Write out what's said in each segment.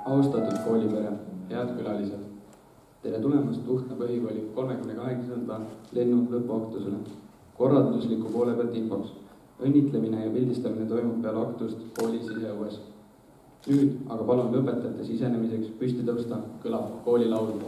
Austatud koolipere, head külalised, tere tulemast Tuhtna põhikooli 38. lennu lõpuaktusele. Korraldusliku poole pealt infoks. Õnnitlemine ja pildistamine toimub peale aktust kooli siseõues. Nüüd aga palun lõpetajate sisenemiseks püsti tõusta, kõlab koolilaul.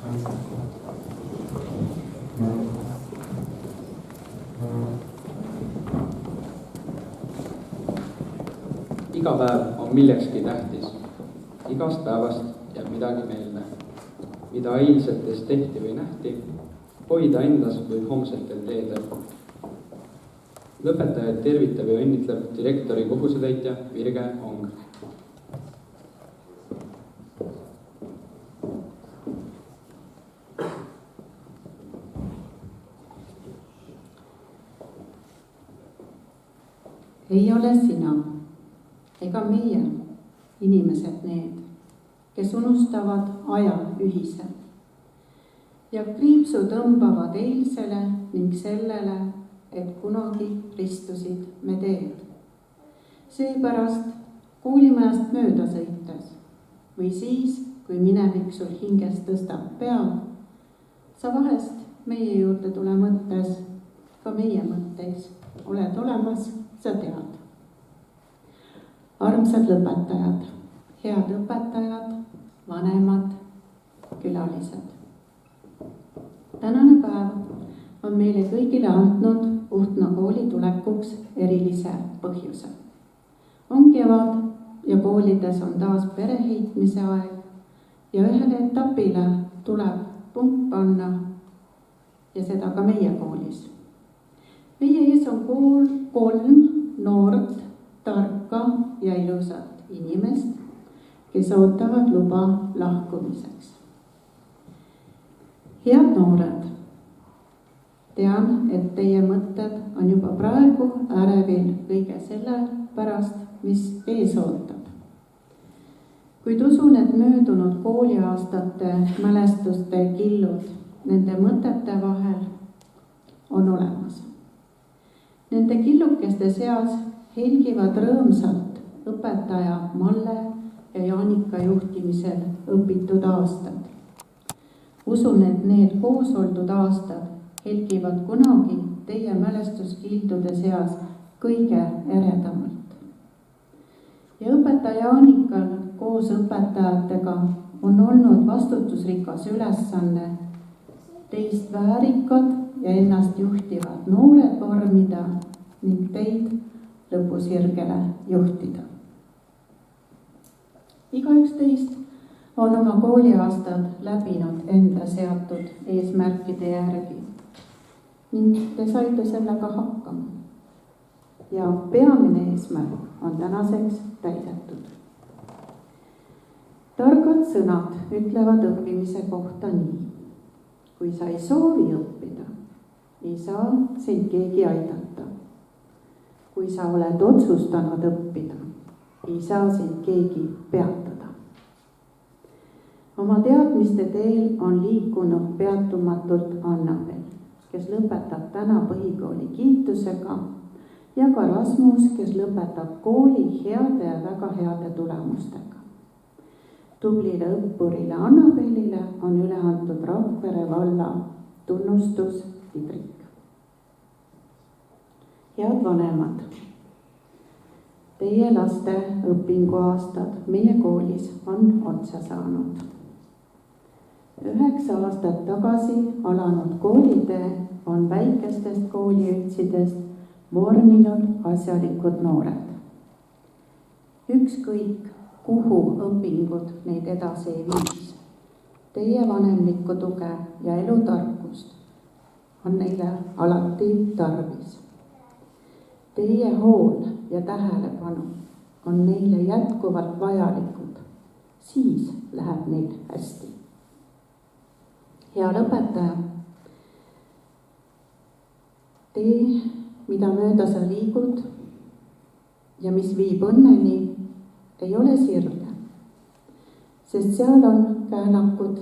Iga päev on millekski tähtis. Igast päevast jääb midagi meelde. Mida eilsetes tehti või nähti, hoida endas või homsetel teedel. Lõpetajaid tervitab ja õnnitleb direktori kohusetäitja Virge Ong. Ei ole sina ega meie inimesed need, kes unustavad aja ühiselt ja kriipsu tõmbavad eilsele ning sellele, et kunagi ristusid me teed. Seepärast koolimajast mööda sõites või siis, kui minevik sul hinges tõstab pead, sa vahest meie juurde tule mõttes, ka meie mõtteis oled olemas, sa tead. Armsad lõpetajad, head õpetajad, vanemad, külalised. Tänane päev on meile kõigile andnud Uhtna kooli tulekuks erilise põhjuse. On kevad ja koolides on taas pereheitmise aeg ja ühele etapile tuleb punkt panna ja seda ka meie koolis. Meie ees on 3 noort, tarka ja ilusat inimest, kes ootavad luba lahkumiseks. Head noored, tean, et teie mõtted on juba praegu ärevil kõige selle pärast, mis ees ootab. Kuid usun, et möödunud kooliaastate mälestuste killud nende mõtete vahel on olemas. Nende killukeste seas helgivad rõõmsalt õpetaja Malle ja Jaanika juhtimisel õpitud aastad. Usun, et need koos oldud aastad helgivad kunagi teie mälestuskildude seas kõige eredamalt. Ja õpetaja Jaanikal koos õpetajatega on olnud vastutusrikas ülesanne teist väärikad ja ennast juhtivad noored vormida ning teid lõpusirgele juhtida. Igaüks teist on oma kooliaastad läbinud enda seatud eesmärkide järgi ning te saite sellega hakkama. Ja peamine eesmärk on tänaseks täidetud. Targad sõnad ütlevad õppimise kohta nii. Kui sa ei soovi õppida, ei saa sind keegi aidata. Kui sa oled otsustanud õppida, ei saa sind keegi peatada. Oma teadmiste teel on liikunud peatumatult Annabel, kes lõpetab täna põhikooli kiitusega, ja ka Rasmus, kes lõpetab kooli heade ja väga heade tulemustega. Tublile õppurile Annabelile on üle antud Rakvere valla tunnustus Tidrik. Head vanemad, teie laste õpinguaastad meie koolis on otsa saanud. 9 aastat tagasi alanud koolitee on väikestest kooliüldsidest vorminud asjalikud noored. Ükskõik, kuhu õpingud neid edasi ei viis. Teie vanemlikku tuge ja elutarkust on neile alati tarvis. Teie hool ja tähelepanu on neile jätkuvalt vajalikud, siis läheb neil hästi. Hea lõpetaja, tee, mida mööda sa liigud ja mis viib õnneni, ei ole sirge, sest seal on käänakud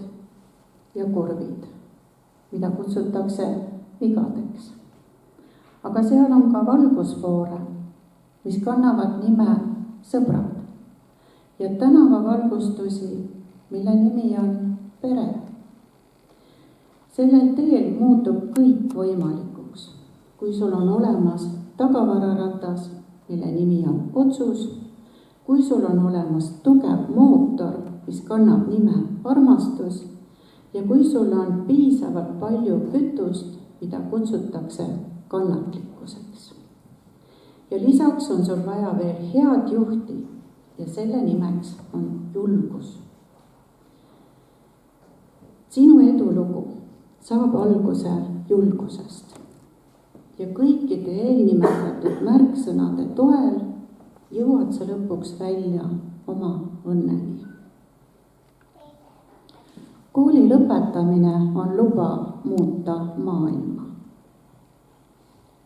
ja kurvid, mida kutsutakse vigadeks. Aga seal on ka valgusfoore, mis kannavad nime sõbrad ja tänavavalgustusi, mille nimi on pere. Sellel teel muutub kõik võimalikuks, kui sul on olemas tagavararatas, mille nimi on otsus, kui sul on olemas tugev mootor, mis kannab nime armastus ja kui sul on piisavalt palju kütust, mida kutsutakse kannatlikkuseks. ja lisaks on sul vaja veel head juhti ja selle nimeks on julgus. sinu edulugu saab alguse julgusest ja kõikide eelnimetatud märksõnade toel jõuad sa lõpuks välja oma õnneni. kooli lõpetamine on luba muuta maailma.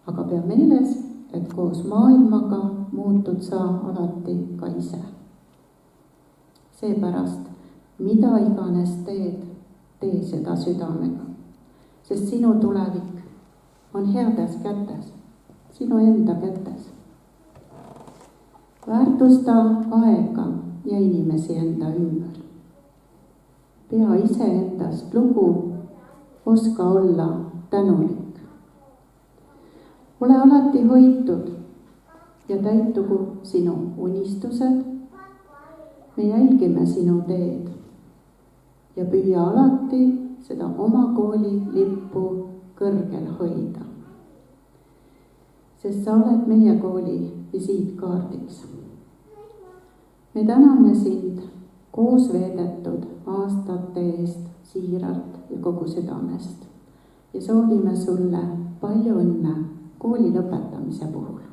aga pea meeles, et koos maailmaga muutud sa alati ka ise. seepärast, mida iganes teed, tee seda südamega, sest sinu tulevik on heades kätes, sinu enda kätes. väärtusta aega ja inimesi enda ümber. pea iseendast lugu, oska olla tänulik. ole alati hoitud ja täitugu sinu unistused. me jälgime sinu teed ja püüa alati seda oma kooli lippu kõrgel hoida. Sest sa oled meie kooli visiitkaardiks. Me täname sind koos veedetud aastate eest siiralt ja kogu südamest ja soovime sulle palju õnne kooli lõpetamise puhul.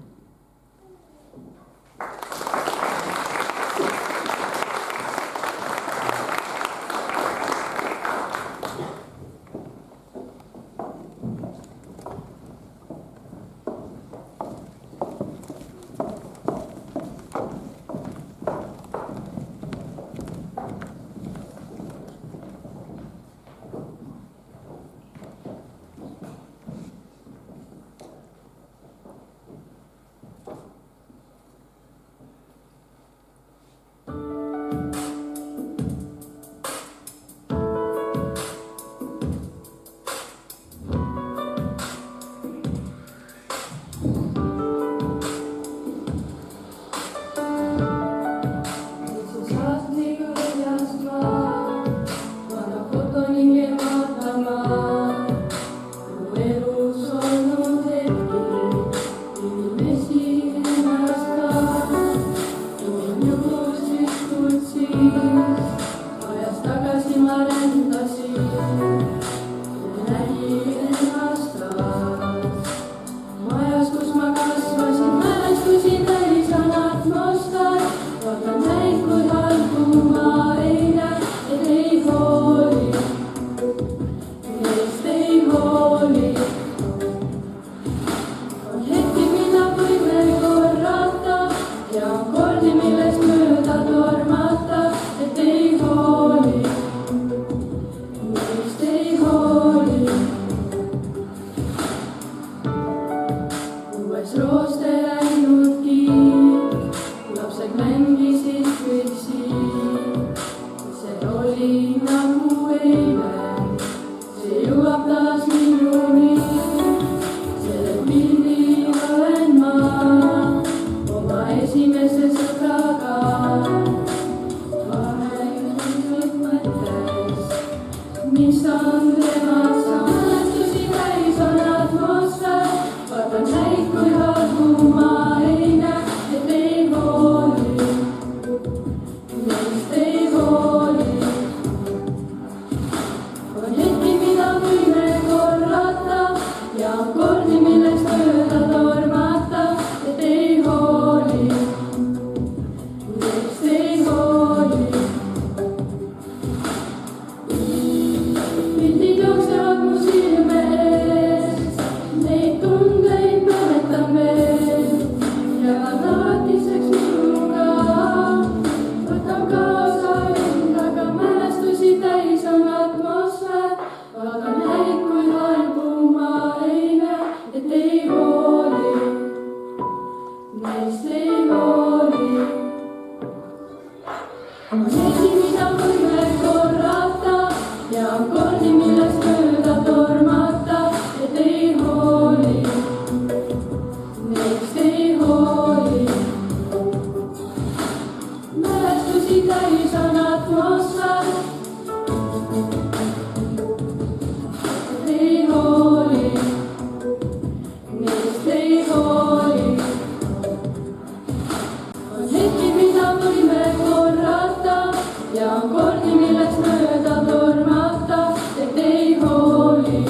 ja on kordi, millest mööda tormata, et ei hooli,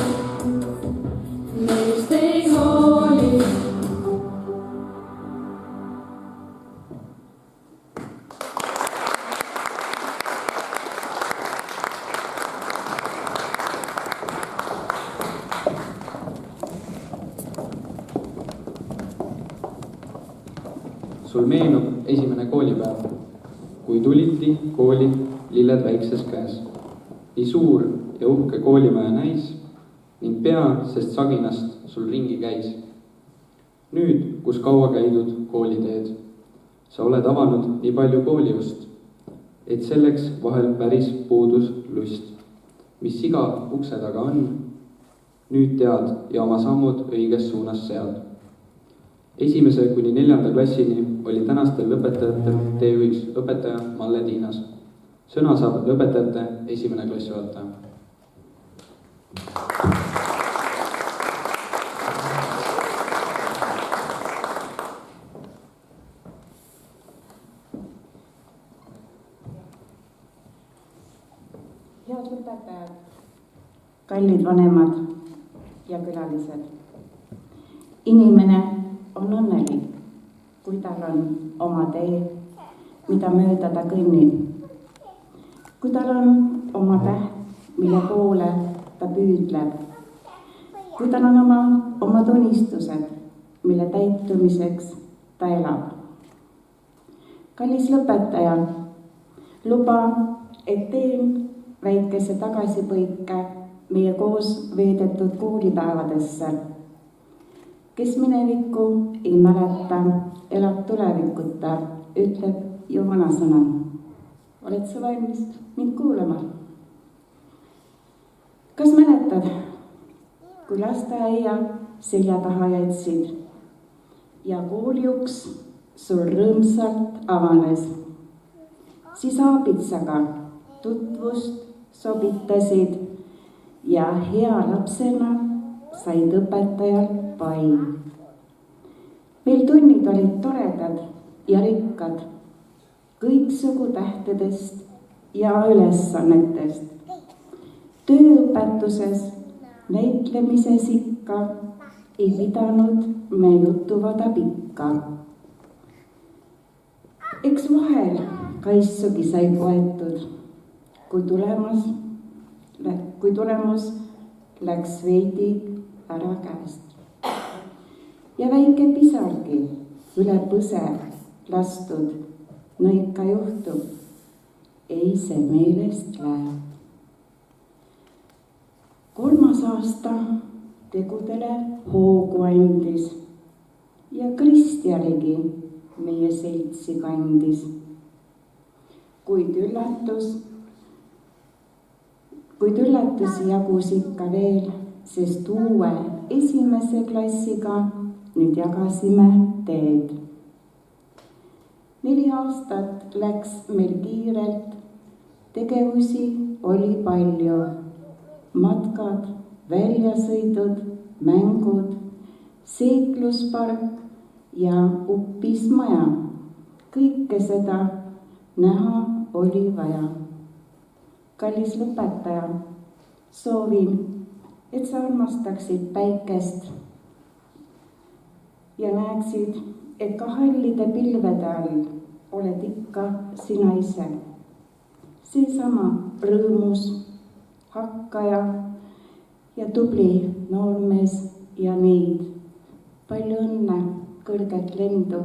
neist ei hooli. sul meenub esimene koolipäev, kui tuliti kooli lilled väikses käes. nii suur ja uhke koolimaja näis ning pea sest saginast sul ringi käis. nüüd, kus kaua käidud kooliteed, sa oled avanud nii palju kooliust, et selleks vahel päris puudus lust. mis iga ukse taga on, nüüd tead ja oma sammud õiges suunas sead. 1. kuni 4. klassini oli tänastel lõpetajatel teejuhiks õpetaja Malle Tiinas. Sõna saab lõpetajate 1. klassijuhataja. Head õpetajad, kallid vanemad ja külalised. Inimene on õnnelik, kui tal on oma tee, mida mööda ta kõnnib. Kui tal on oma täht, mille poole ta püüdleb. Kui tal on oma tunnistused, mille täitumiseks ta elab. Kallis lõpetaja, luba, et teen väikese tagasipõike meie koos veedetud koolipäevadesse. Kes minevikku ei mäleta, elab tulevikuta, ütleb ju vanasõna. Oled sa valmis mind kuulama? Kas mäletad, kui lasteaia selja taha jätsid ja kooliuks sul rõõmsalt avanes, siis aabitsaga tutvust sobitasid ja hea lapsena said õpetajal pai. Meil tunnid olid toredad ja rikkad, kõiksugu tähtedest ja ülesannetest. Tööõpetuses, näitlemises ikka ei pidanud me jutuvada pikka. Eks vahel kaissugi sai poetud, kui tulemus läks veidi ära käest. Ja väike pisargi üle põse lastud, no ikka juhtub, ei see meelest läheb. 3. aasta tegudele hoogu andis ja Kristjanigi meie seltsi kandis. Kuid üllatusi jagus ikka veel, sest uue 1. klassiga nüüd jagasime teed. 4 aastat läks meil kiirelt, tegevusi oli palju. Matkad, väljasõidud, mängud, seikluspark ja uppismaja. Kõike seda näha oli vaja. Kallis lõpetaja, soovin, et sa armastaksid päikest ja näeksid, et ka hallide pilvede all oled ikka sina ise. Seesama rõõmus, hakkaja ja tubli noormees ja neid. Palju õnne, kõrget lendu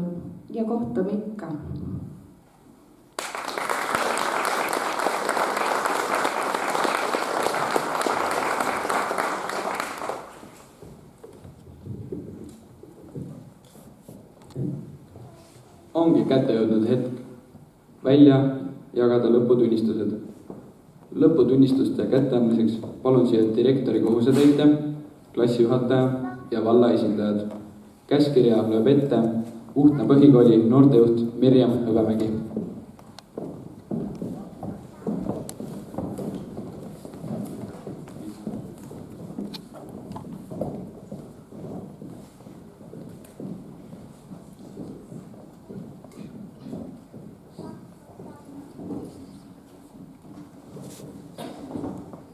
ja kohtume ikka. Ongi kätte jõudnud hetk välja jagada lõputunnistused. Lõputunnistuste kätteandmiseks palun siia direktori kohusetäitja, klassijuhataja ja valla esindajad. Käskirja lööb ette Uhtna põhikooli noortejuht Mirjam Hõbemägi.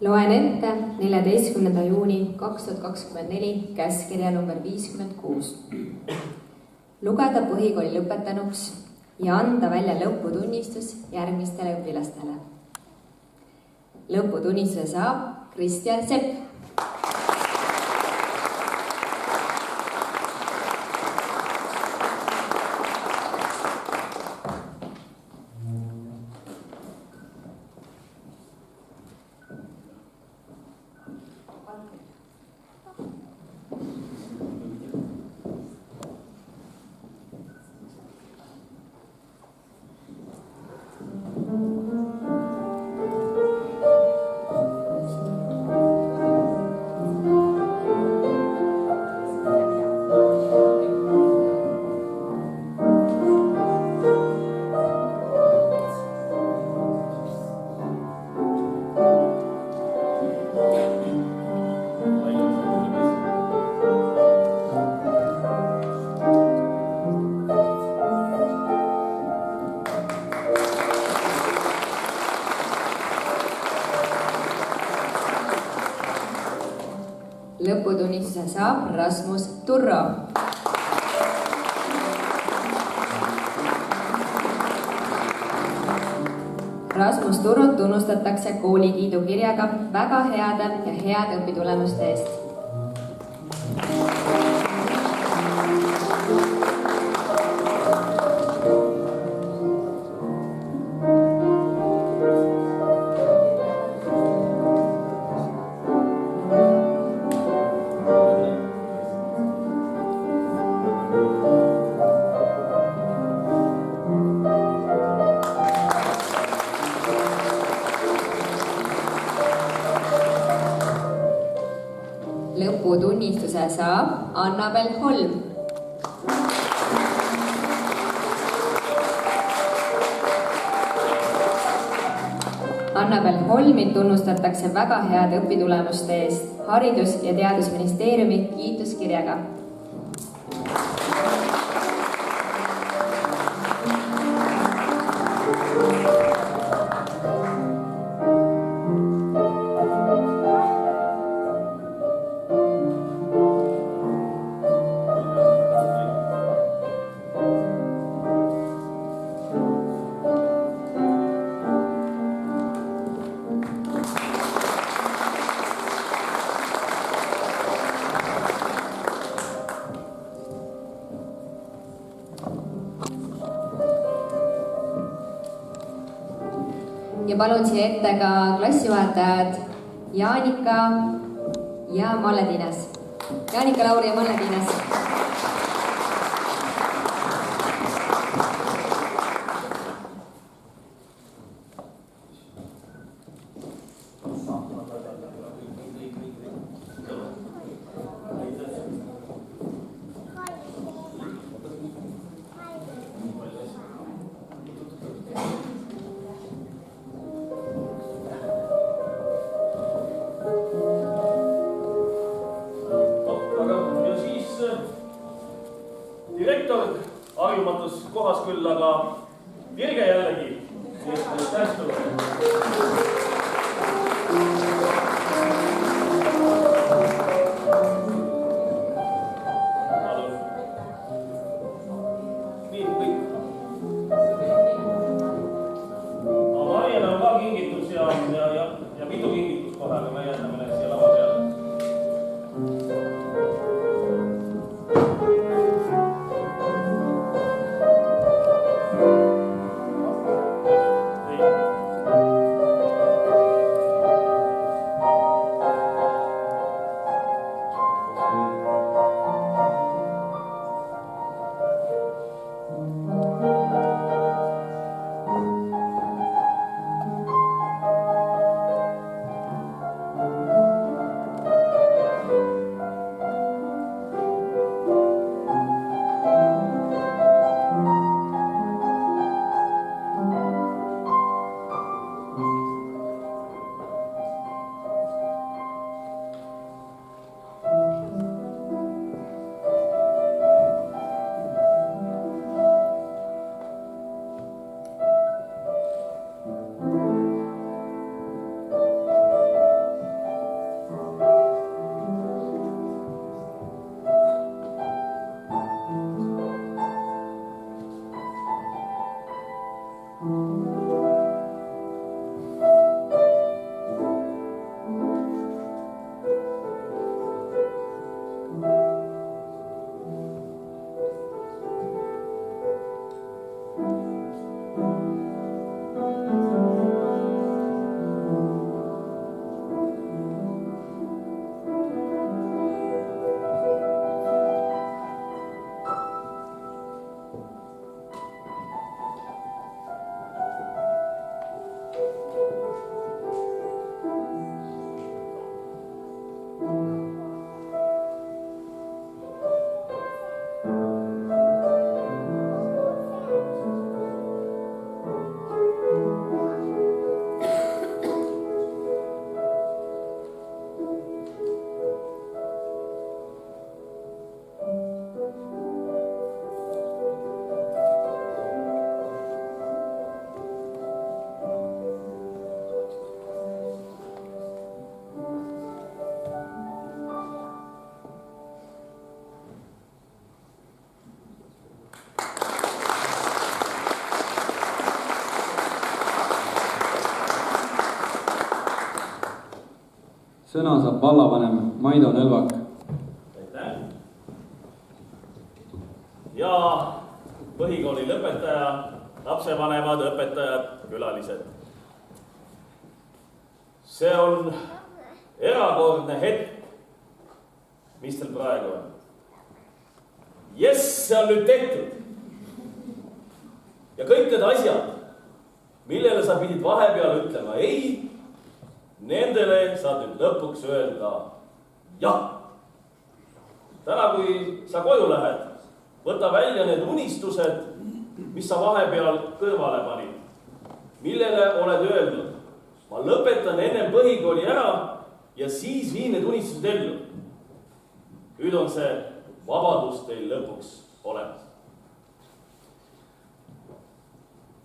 Loen ette 14. juuni 2024 käskkirja number 56. Lugeda põhikooli lõpetanuks ja anda välja lõputunnistus järgmistele õpilastele. Lõputunnistuse saab Kristjan Sepp. Lõputunnistuse saab Rasmus Turro. Rasmus Turrot tunnustatakse koolikiidukirjaga väga heade ja heade õpitulemuste eest. Lõputunnistuse saab Annabel Holm. Annabel Holmit tunnustatakse väga heade õpitulemuste eest Haridus- ja Teadusministeeriumi kiituskirjaga. Ja palun siia ette ka klassijuhatajad Jaanika ja Malle-Tiines. Jaanika Lauri ja Malle-Tiines. Direktor harjumatus kohas küll, aga virge jällegi. Nii, kõik. Aga Mariel on ka kingitus ja mitu kingitus kohe, aga me jätame siia lava peale. Sõna saab vallavanem Maido Nõlvak. Aitäh. Ja põhikooli lõpetaja, lapsevanemad, õpetajad, külalised. See on erakordne hetk, mis teil praegu on. Jess, see on nüüd tehtud. Ja kõik need asjad, millele sa pidid vahepeal ütlema ei, nendele saad nüüd lõpuks öelda jah. Täna, kui sa koju lähed, võta välja need unistused, mis sa vahepeal kõrvale panid, millele oled öelnud. Ma lõpetan ennem põhikooli ära ja siis viin need unistused ellu. Nüüd on see vabadus teil lõpuks olemas.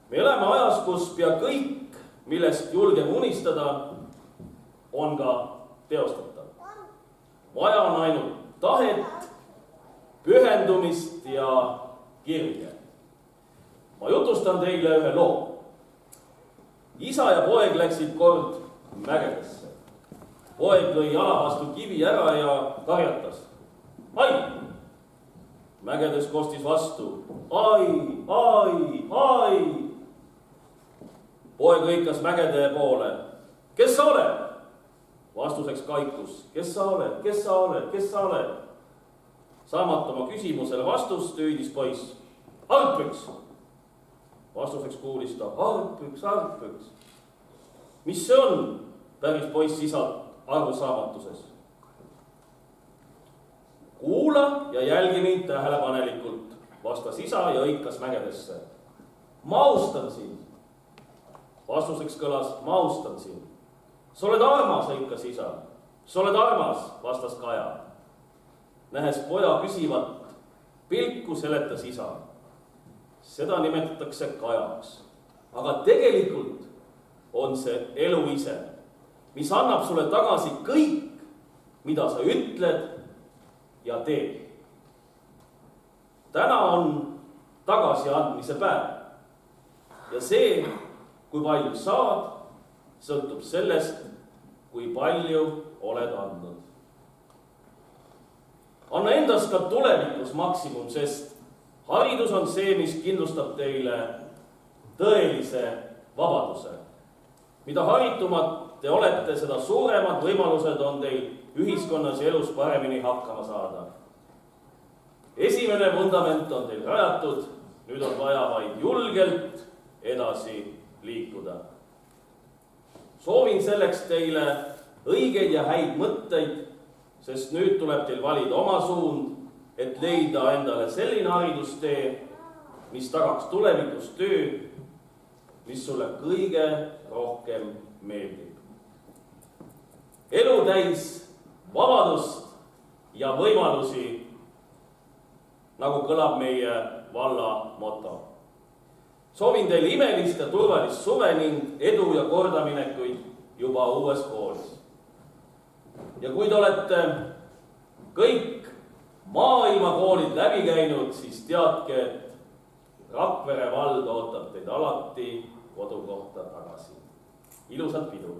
Me oleme ajas, kus pea kõik, millest julgeme unistada, on ka teostatav. Vaja on ainult tahet, pühendumist ja kirge. Ma jutustan teile ühe loo. Isa ja poeg läksid kord mägedesse. Poeg lõi jala vastu kivi ära ja karjatas. Ai! Mägedes kostis vastu. Ai, ai, ai! Poeg hõikas mägede poole. Kes sa oled? Vastuseks kaikus. Kes sa oled? Kes sa oled? Kes sa oled? Saamata oma küsimusele vastust, hüüdis poiss. Harpüks! Vastuseks kuulis ta. Harpüks, harpüks. Mis see on? Päris poiss isalt arusaamatuses. Kuula ja jälgi mind tähelepanelikult, vastas isa ja hõikas mägedesse. Ma austan sind. Vastuseks kõlas, ma austan sind. Sa oled armas, hõikas isa. Sa oled armas, vastas Kaja. Nähes poja küsivat pilku, seletas isa. Seda nimetatakse Kajaks. Aga tegelikult on see elu ise, mis annab sulle tagasi kõik, mida sa ütled ja teed. Täna on tagasiandmise päev. Ja see, kui palju saad, sõltub sellest, kui palju oled andnud. Anna endast ka tulevikus maksimum, sest haridus on see, mis kindlustab teile tõelise vabaduse. Mida haritumad te olete, seda suuremad võimalused on teil ühiskonnas ja elus paremini hakkama saada. Esimene vundament on teil rajatud, nüüd on vaja vaid julgelt edasi liikuda. Soovin selleks teile õigeid ja häid mõtteid, sest nüüd tuleb teil valida oma suund, et leida endale selline haridustee, mis tagaks tulevikus töö, mis sulle kõige rohkem meeldib. Elu täis vabadust ja võimalusi, nagu kõlab meie valla moto. Soovin teile imelist ja turvalist suve ning edu ja kordaminekuid juba uues koolis. Ja kui te olete kõik maailmakoolid läbi käinud, siis teadke, et Rakvere vald ootab teid alati kodukohta tagasi. Ilusat pidu!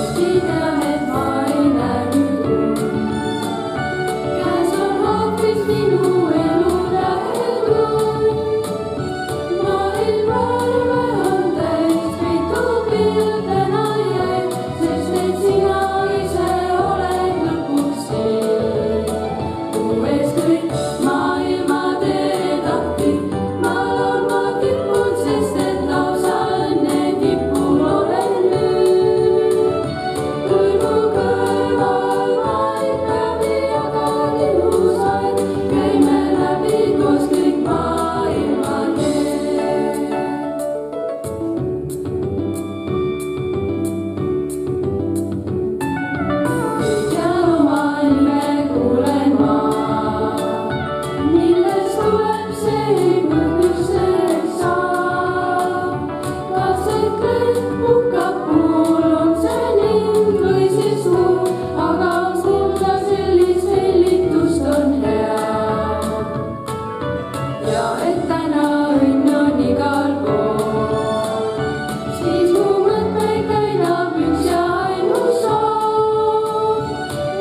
siiski tean, et ma ei näe nüüd uut. Käes on hoopis minu elu tähendus. Maailm arve on täis, mitu pilte naine, sest et sina ise oled lõpuks siin. Uues kõik maailma teed appi, ma loon ma kipun, sest et lausa õnne tipul olen nüüd. Kui mu kõrval vaid päevi aga ilusaid, käime läbi koos kõik maailma teed. Ja oma ilme kuulen ma, millest tuleb see põhjuseks saab. Kas ütled puhkapuul on see lind või siis muu, aga kuulda sellist hellitust on hea. Ja et täna õnn on igal pool, siis mu mõtteid täidab üks ja ainus soov.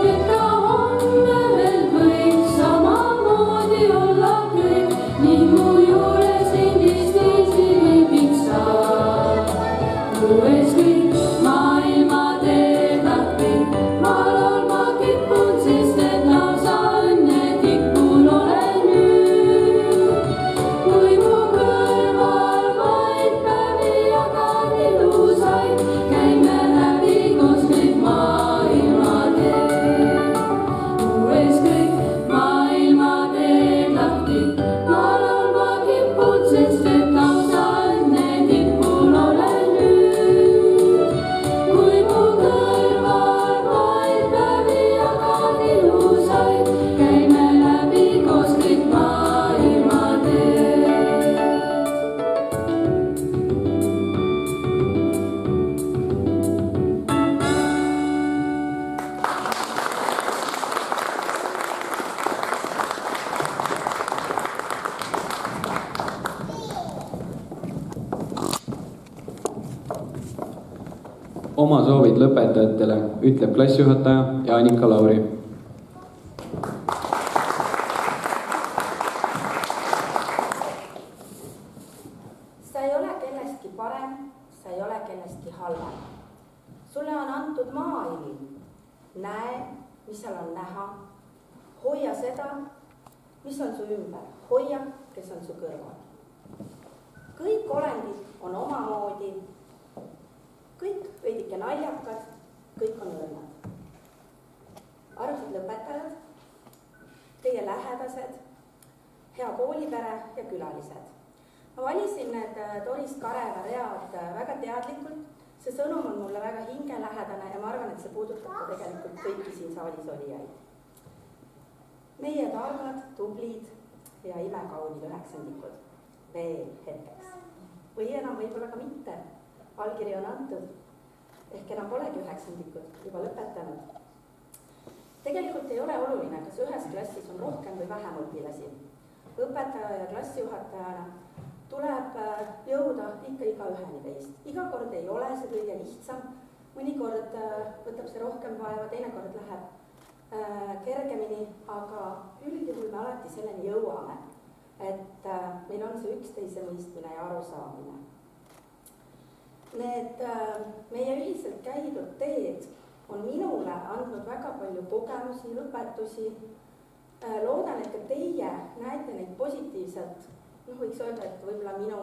Et ka homme veel võiks samamoodi olla kõik, nii mu juures endist viisi veebiks saab. Uues kõik maailma teed appi, ma loon ma kipun, sest et lausa õnne tipul olen nüüd. Kui mu kõrval vaid päevi aga ilusaid, käime läbi koos kõik maailma teed. Uues kõik maailma teed lahti, ma loon ma kipun, sest et lausa õnne tipul olen nüüd. Kui mu kõrval vaid päevi aga ilusaid, käime läbi koos kõik maailma teed. Oma soovid lõpetajatele ütleb klassijuhataja Jaanika Lauri. Sa ei ole kellestki parem, sa ei ole kellestki halvem. Sulle on antud maailm. Näe, mis seal on näha. Hoia seda, mis on su ümber. Hoia, kes on su kõrval. Kõik olendid on omamoodi. Kõik veidike naljakad, kõik on õrnad. Armsad lõpetajad, teie lähedased, hea koolipere ja külalised. Ma valisin need Doris Kareva read väga teadlikult. See sõnum on mulle väga hingelähedane ja ma arvan, et see puudutab ka tegelikult kõiki siin saalis olijaid. Meie targad, tublid ja imekaunid üheksandikud. Veel hetkeks. Või enam võib-olla ka mitte. Allkiri on antud, ehk enam polegi üheksandikud, juba lõpetanud. Tegelikult ei ole oluline, kas ühes klassis on rohkem või vähem õpilasi. Õpetaja ja klassijuhatajana tuleb jõuda ikka igaüheni teist. Iga kord ei ole see kõige lihtsam, mõnikord võtab see rohkem vaeva, teinekord läheb kergemini, aga üldjuhul me alati selleni jõuame, et meil on see üksteise mõistmine ja arusaamine. Need meie ühiselt käidud teed on minule andnud väga palju kogemusi, õpetusi. Loodan, et ka teie näete neid positiivselt. Võiks öelda, et võib-olla minu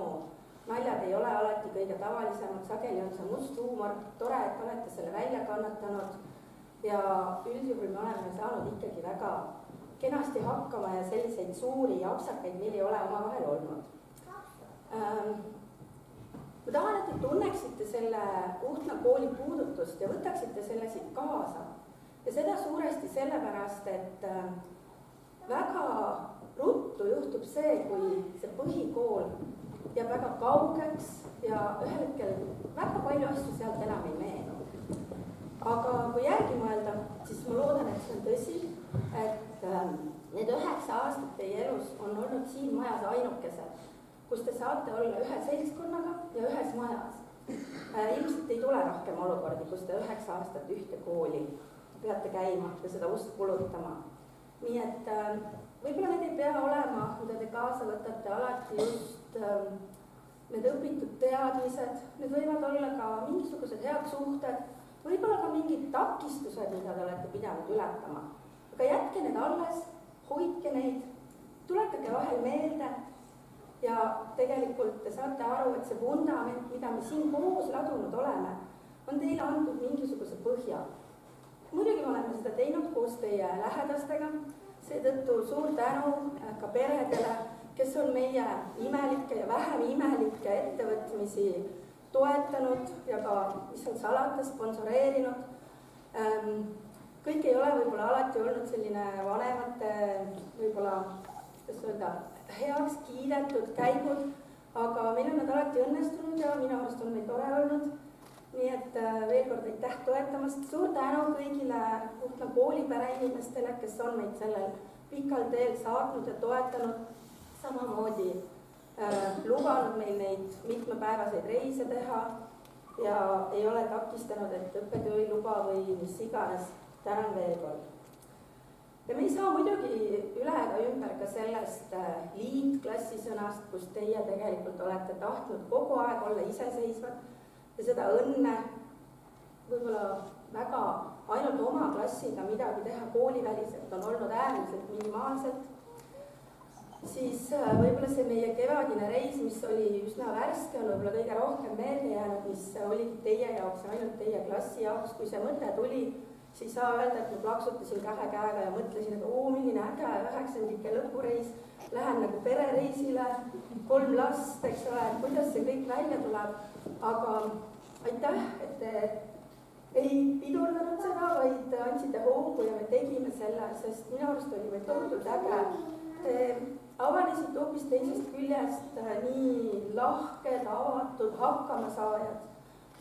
naljad ei ole alati kõige tavalisemad, sageli on see must huumor, tore, et olete selle välja kannatanud ja üldjuhul me oleme saanud ikkagi väga kenasti hakkama ja selliseid suuri apsakaid meil ei ole omavahel olnud. Ma tahan, et te tunneksite selle Uhtna kooli puudutust ja võtaksite selle siit kaasa. Ja seda suuresti sellepärast, et väga ruttu juhtub see, kui see põhikool jääb väga kaugeks ja ühel hetkel väga palju asju sealt enam ei meenu. Aga kui järgi mõelda, siis ma loodan, et see on tõsi, et need 9 aastat teie elus on olnud siin majas ainukesed, kus te saate olla ühe seltskonnaga ja ühes majas. Ilmselt ei tule rohkem olukordi, kus te 9 aastat ühte kooli peate käima ja seda ust kulutama. Nii et võib-olla need ei pea olema, mida te kaasa võtate, alati just need õpitud teadmised, need võivad olla ka mingisugused head suhted, võib-olla ka mingid takistused, mida te olete pidanud ületama. Aga jätke need alles, hoidke neid, tuletage vahel meelde ja tegelikult te saate aru, et see vundament, mida me siin koos ladunud oleme, on teile andnud mingisuguse põhja. Muidugi me oleme seda teinud koos teie lähedastega, seetõttu suur tänu ka peredele, kes on meie imelikke ja vähem imelikke ettevõtmisi toetanud ja ka, mis on salata, sponsoreerinud. Kõik ei ole võib-olla alati olnud selline vanemate võib-olla, kuidas öelda, heaks kiidetud käigud, aga meil on nad alati õnnestunud ja minu arust on meil tore olnud. Nii et veel kord aitäh toetamast. Suur tänu kõigile Puhtla koolipere inimestele, kes on meid sellel pikal teel saatnud ja toetanud. Samamoodi lubanud meil neid mitmepäevaseid reise teha ja ei ole takistanud, et õppetöö ei luba või mis iganes. Tänan veel kord. Ja me ei saa muidugi üle ega ümber ka sellest liitklassisõnast, kus teie tegelikult olete tahtnud kogu aeg olla iseseisvad ja seda õnne võib-olla väga ainult oma klassiga midagi teha kooliväliselt on olnud äärmiselt minimaalselt. Siis võib-olla see meie kevadine reis, mis oli üsna värske, on võib-olla kõige rohkem meelde jäänud, mis oli teie jaoks, ainult teie klassi jaoks. Kui see mõte tuli, siis saa öelda, et ma plaksutasin 2 käega ja mõtlesin, et milline äge 9. lõpureis, lähen nagu perereisile, 3 last, eks ole, et kuidas see kõik välja tuleb. Aga aitäh, et te ei pidurdanud seda, vaid andsite hoogu ja me tegime selle, sest minu arust oli meil tohutult äge. Te avanesite hoopis teisest küljest nii lahked, avatud, hakkamasaajad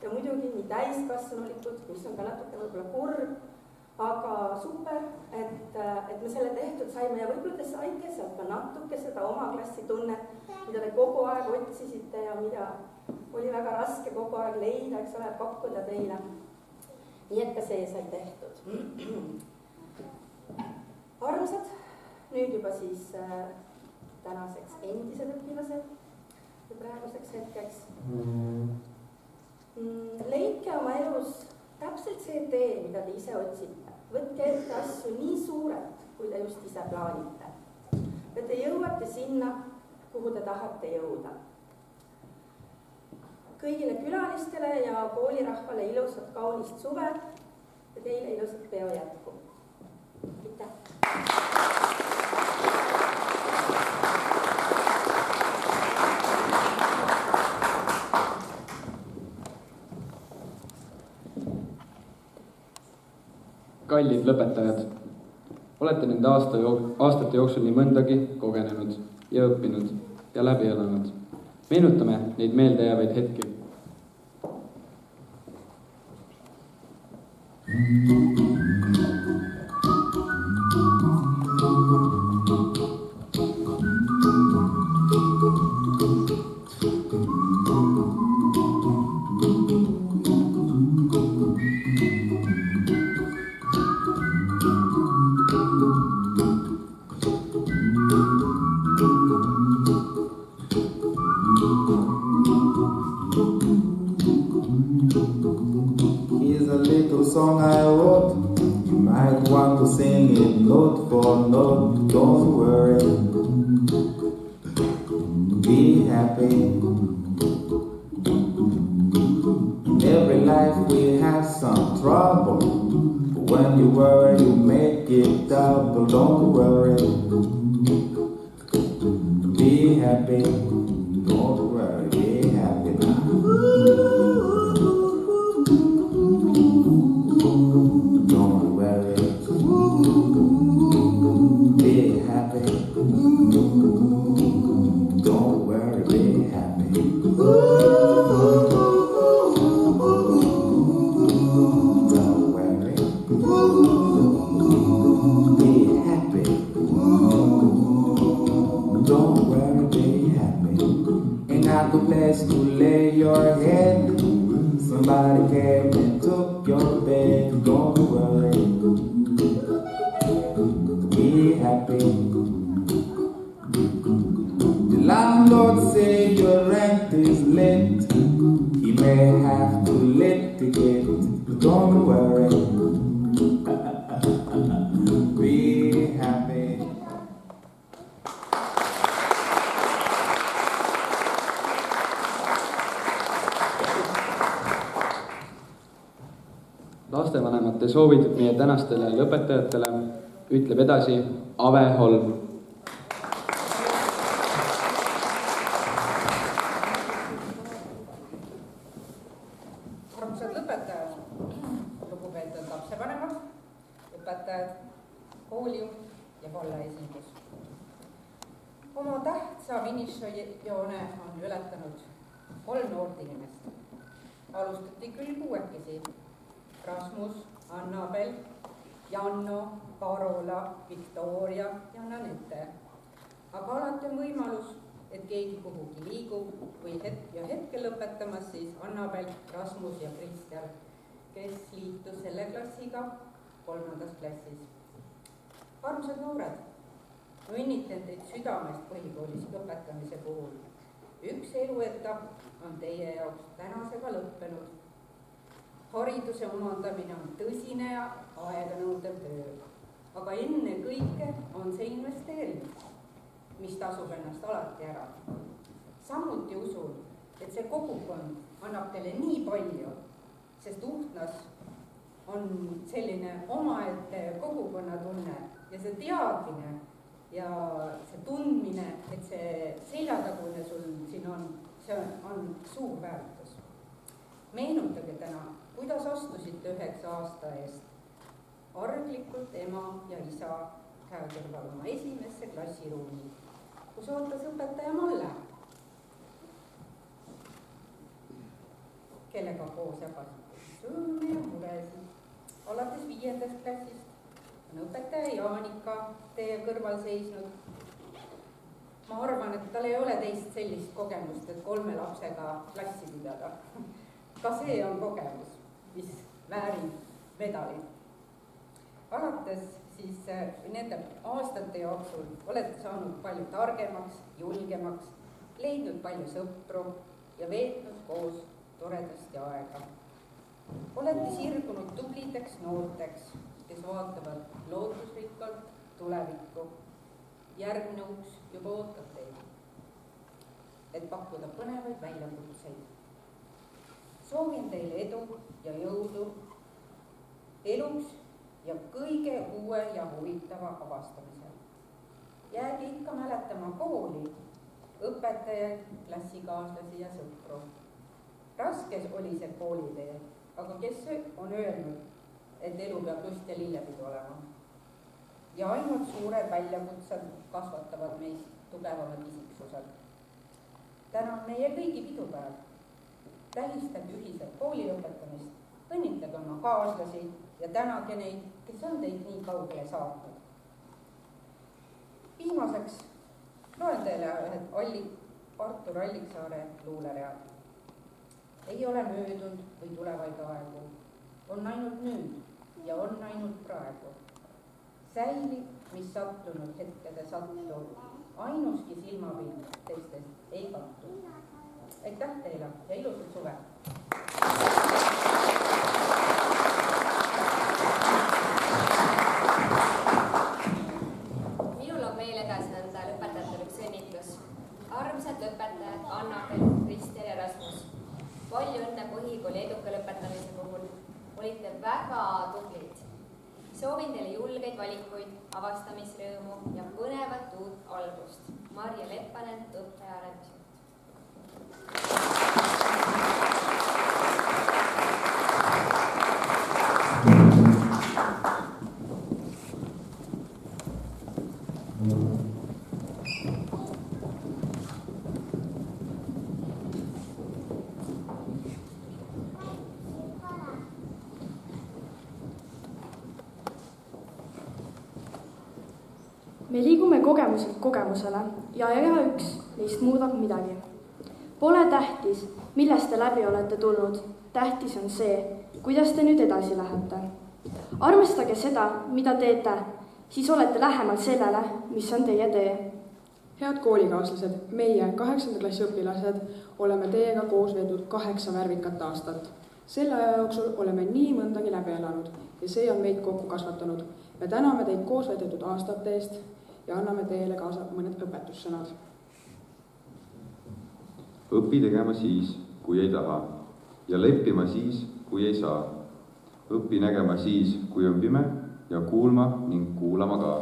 ja muidugi nii täiskasvanulikud, mis on ka natuke võib-olla kurb, aga super, et me selle tehtud saime ja võib-olla te saite sealt ka natuke seda oma klassi tunnet, mida te kogu aeg otsisite ja mida oli väga raske kogu aeg leida, eks ole, pakkuda teile. Nii et ka see sai tehtud. Armsad, nüüd juba siis tänaseks endised õpilased ja praeguseks hetkeks. Leidke oma elus täpselt see tee, mida te ise otsite. Võtke ette asju nii suurelt, kui te just ise plaanite. Ja te jõuate sinna, kuhu te tahate jõuda. Kõigile külalistele ja koolirahvale ilusat kaunist suve ja teile ilusat peo jätku. Aitäh! Kallid lõpetajad, olete nende aastate jooksul nii mõndagi kogenenud ja õppinud ja läbi elanud. Meenutame neid meeldejäävaid hetki. Song I wrote, you might want to sing it note for note. Don't worry, be happy. In every life we have some trouble, but when you worry you make it double. Don't worry, be happy. Don't worry, be happy now. Place to lay your head. don't worry. Be happy. The landlord say your rent is late. He may have to litigate, but don't worry. Be happy. Lastevanemate soovitud meie tänastele lõpetajatele ütleb edasi Ave Holm. Armsad lõpetajad, lugupeetud lapsevanemad, õpetajad, koolijuht ja vallaesindus. Oma tähtsa finišijoone on ületanud 3 noort inimest. Alustati küll 6 Rasmus, Annabel, Janno, Karola, Victoria ja Nanette. Aga alati on võimalus, et keegi kuhugi liigub või hetkel lõpetamas siis Annabel, Rasmus ja Kristjan, kes liitus selle klassiga 3. klassis. Armsad noored, õnnitlen teid südamest põhikoolis lõpetamise puhul. Üks eluetapp on teie jaoks tänasega lõppenud. Hariduse omandamine on tõsine ja aeganõudev töö, aga enne kõike on see investeering, mis tasub ennast alati ära. Samuti usun, et see kogukond annab teile nii palju, sest Uhtnas on selline omaette kogukonnatunne ja see teadmine ja see tundmine, et see seljatagune sul siin on, see on suur väärtus. Meenutage täna, kuidas astusite 9 aasta eest arglikult ema ja isa käe kõrval oma esimesse klassiruumi, kus ootas õpetaja Malle, kellega koos jagasite sõõme ja muresid. Alates 5. klassist on õpetaja Jaanika teie kõrval seisnud. Ma arvan, et tal ei ole teist sellist kogemust, et 3 lapsega klassi pidada. Ka see on kogemus, mis väärib medalit. Alates siis nende aastate jooksul olete saanud palju targemaks, julgemaks, leidnud palju sõpru ja veetnud koos toredasti aega. Olete sirgunud tublideks noorteks, kes vaatavad lootusrikkalt tulevikku. Järgmine uks juba ootab teid, et pakkuda põnevaid väljakutseid. Soovin teile edu ja jõudu eluks ja kõige uue ja huvitava avastamisel. Jääge ikka mäletama kooli, õpetajaid, klassikaaslasi ja sõpru. Raskes oli see koolitee, aga kes on öelnud, et elu peab lust ja lillepidu olema. Ja ainult suured väljakutsed kasvatavad meist tugevamad isiksused. Täna on meie kõigi pidupäev. Tähistage ühiselt kooli lõpetamist, õnnitage oma kaaslasi ja tänage neid, kes on teid nii kaugele saatnud. Viimaseks loen teile Artur Alliksaare luuleread. Ei ole möödunud või tulevaid aegu, on ainult nüüd ja on ainult praegu. Säilib, mis sattunud hetkede sattu, ainuski silmapilt teistest ei kattu. Aitäh teile ja ilusat suve! Minul on veel edasi anda lõpetajatele üks õnnitlus. Armsad lõpetajad Annabel, Kristjan ja Rasmus. Palju õnne põhikooli eduka lõpetamise puhul. Olite väga tublid. Soovin teile julgeid valikuid, avastamisrõõmu ja põnevat uut algust. Marje Leppanen, õppe- ja arendusjuht. Me liigume kogemuselt kogemusele ja igaüks neist muudab midagi. Pole tähtis, millest te läbi olete tulnud. Tähtis on see, kuidas te nüüd edasi lähete. armastage seda, mida teete, siis olete lähemal sellele, mis on teie tee. Head koolikaaslased, meie 8. klassi õpilased oleme teiega koos veetud 8 värvikat aastat. Selle aja jooksul oleme nii mõndagi läbi elanud ja see on meid kokku kasvatanud. Me täname teid koos veetud aastate eest ja anname teile kaasa mõned õpetussõnad. Õpi tegema siis, kui ei taha ja leppima siis, kui ei saa. Õpi nägema siis, kui on pime ja kuulma ning kuulama ka.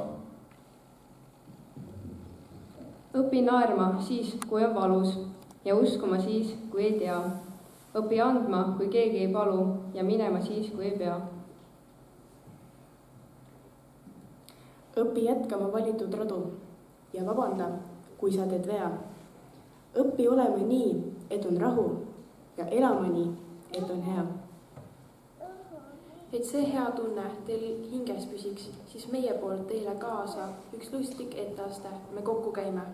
Õpi naerma siis, kui on valus ja uskuma siis, kui ei tea. Õpi andma, kui keegi ei palu ja minema siis, kui ei pea. Õpi jätkama valitud radu ja vabanda, kui sa teed vea. Õpi olema nii, et on rahu ja elama nii, et on hea. Et see hea tunne teil hinges püsiks, siis meie poolt teile kaasa üks lustik etteaste, me kokku käime.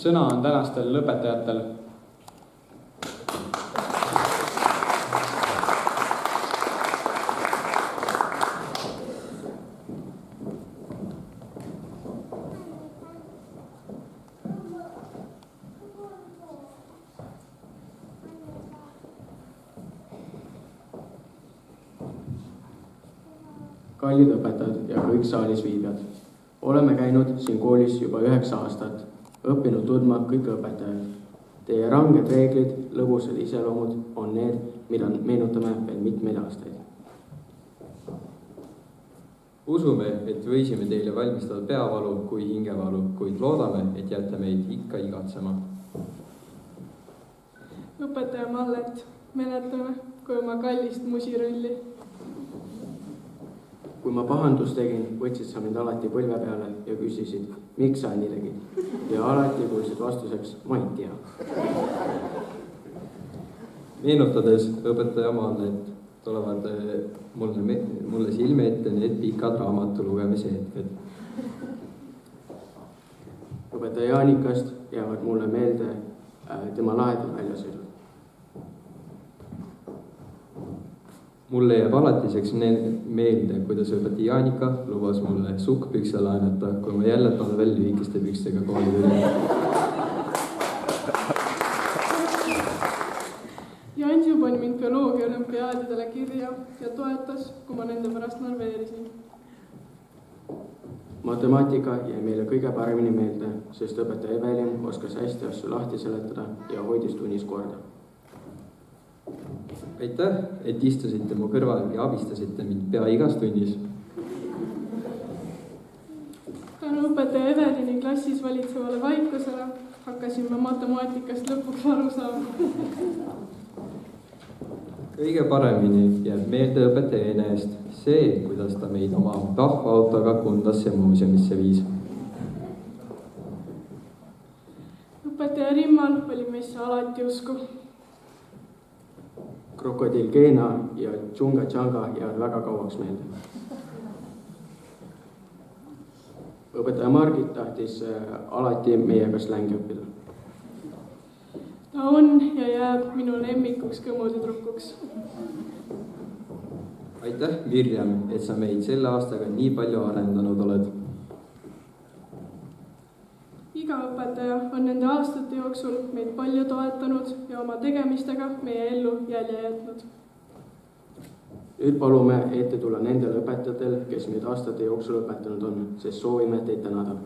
Sõna on tänastel lõpetajatel. Kallid õpetajad ja kõik saalis viibijad. Oleme käinud siin koolis juba 9 aastat. Õppinud tundma kõik õpetajad. Teie ranged reeglid, lõbusad iseloomud on need, mida meenutame veel mitmeid aastaid. Usume, et võisime teile valmistada peavalu kui hingevalu, kuid loodame, et jätta meid ikka igatsema. õpetaja Mallet, mäletame, kui oma kallist musirulli. kui ma pahandust tegin, võtsid sa mind alati põlve peale ja küsisid, miks sa nii tegid. Ja alati kuulsid vastuseks, ma ei tea. Meenutades õpetaja Mallet, tulevad mulle silme ette need pikad raamatu lugemise hetked. Õpetaja Jaanikast jäävad mulle meelde tema lahedad väljasõidud. Mulle jääb alatiseks meelde, kuidas õpetaja Jaanika lubas mulle sukkpükse laenata, kui ma jälle talvel lühikeste pükstega kooli tulin. Jansu pani mind bioloogia olümpiaadidele kirja ja toetas, kui ma nende pärast narveerisin. Matemaatika jäi meile kõige paremini meelde, sest õpetaja Evelin oskas hästi asju lahti seletada ja hoidis tunnis korda. Aitäh, et istusite mu kõrval ja abistasite mind pea igas tunnis. Tänu õpetaja Evelini klassis valitsevale vaikusele hakkasin ma matemaatikast lõpuks aru saama. Kõige paremini jääb meelde õpetaja enest see, kuidas ta meid oma vahva autoga Kundasse muuseumisse viis. Õpetaja Rimmal oli meisse alati usku. Krokodill Keena ja Tšunga Tšanga jäävad väga kauaks meelde. Õpetaja Margit tahtis alati meiega slängi õppida. Ta on ja jääb minu lemmikuks kõmuditrukuks. Aitäh, Mirjam, et sa meid selle aastaga nii palju arendanud oled. Iga õpetaja on nende aastate jooksul meid palju toetanud ja oma tegemistega meie ellu jälje jätnud. Nüüd palume ette tulla nendel õpetajatel, kes meid aastate jooksul õpetanud on, sest soovime teid tänada.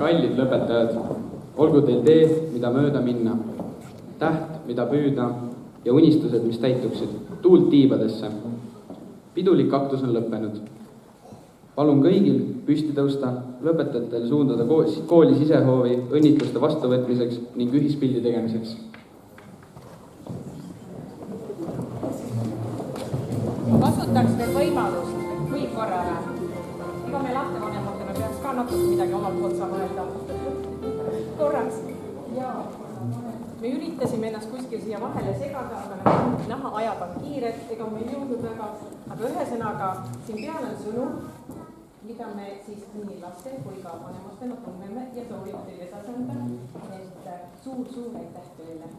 Kallid lõpetajad, olgu teil tee, mida mööda minna, täht, mida püüda ja unistused, mis täituksid, tuult tiibadesse. Pidulik aktus on lõppenud. Palun kõigil püsti tõusta, lõpetajatel suundada kooli sisehoovi õnnitluste vastuvõtmiseks ning ühispildi tegemiseks. Kasutaks veel võimalust, et kui korrale. Ega me lastevanematena peaks ka natuke midagi omalt poolt saama öelda. Korraks. Jaa. me üritasime ennast kuskil siia vahele segada, aga nagu näha, ajad on kiired, ega me ei jõudnud väga. Aga ühesõnaga, siin peal on sõnum, mida me siis nii laste kui ka vanemastena tunneme ja soovime teile edasi anda. Et suur aitäh teile.